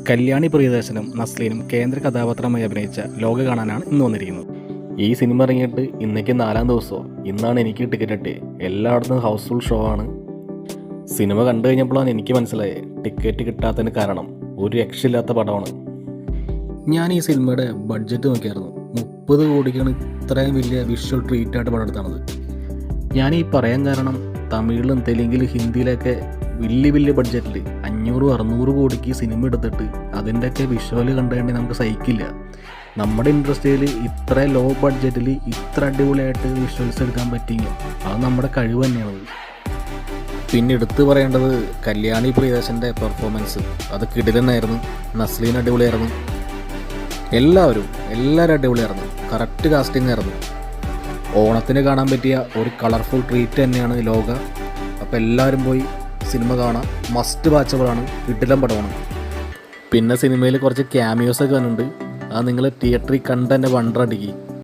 കല്യാണി പ്രിയദർശനും നസ്ലീനും കേന്ദ്ര കഥാപാത്രമായി അഭിനയിച്ച ലോക കാണാനാണ് ഇന്ന് വന്നിരിക്കുന്നത്. ഈ സിനിമ ഇറങ്ങിയിട്ട് ഇന്നേക്ക് 4-ാം ദിവസമോ. ഇന്നാണ് എനിക്ക് ടിക്കറ്റ് കിട്ടിയത്. എല്ലായിടത്തും ഹൗസ്ഫുൾ ഷോ ആണ്. സിനിമ കണ്ടു കഴിഞ്ഞപ്പോഴാണ് എനിക്ക് മനസ്സിലായത് ടിക്കറ്റ് കിട്ടാത്തതിന് കാരണം ഒരു രക്ഷയില്ലാത്ത പടമാണ്. ഞാൻ ഈ സിനിമയുടെ ബഡ്ജറ്റ് നോക്കിയായിരുന്നു. 30 കോടിക്കാണ് ഇത്രയും വലിയ വിഷ്വൽ ട്രീറ്റായിട്ട് പടം എടുത്തത്. ഞാൻ ഈ പറയാൻ കാരണം തമിഴിലും തെലുങ്കിലും ഹിന്ദിയിലൊക്കെ വലിയ ബഡ്ജറ്റിൽ 500-600 കോടിക്ക് സിനിമ എടുത്തിട്ട് അതിൻ്റെയൊക്കെ വിഷ്വൽ കണ്ടുകഴിഞ്ഞാൽ നമുക്ക് സഹിക്കില്ല. നമ്മുടെ ഇൻഡസ്ട്രിയിൽ ഇത്ര ലോ ബഡ്ജറ്റിൽ ഇത്ര അടിപൊളിയായിട്ട് വിഷ്വൽസ് എടുക്കാൻ പറ്റിയെങ്കിൽ അത് നമ്മുടെ കഴിവ് തന്നെയാണ്. പിന്നെ എടുത്തു പറയേണ്ടത് കല്യാണി പ്രിയദർശൻ്റെ പെർഫോമൻസ്. അത് കിടിലനായിരുന്നു. നസ്ലീൻ അടിപൊളിയായിരുന്നു. എല്ലാവരും അടിപൊളിയായിരുന്നു. കറക്റ്റ് കാസ്റ്റിംഗ് ആയിരുന്നു. ഓണത്തിന് കാണാൻ പറ്റിയ ഒരു കളർഫുൾ ട്രീറ്റ് തന്നെയാണ് ലോക. അപ്പോൾ എല്ലാവരും പോയി സിനിമ കാണാം. മസ്റ്റ് വാച്ചബിളാണ്. കിടിലൻ പടമാണ്. പിന്നെ സിനിമയിൽ കുറച്ച് ക്യാമിയോസൊക്കെ വന്നിട്ടുണ്ട്. അത് നിങ്ങൾ തിയേറ്ററിൽ കണ്ട് തന്നെ വണ്ടർ അടിക്കും.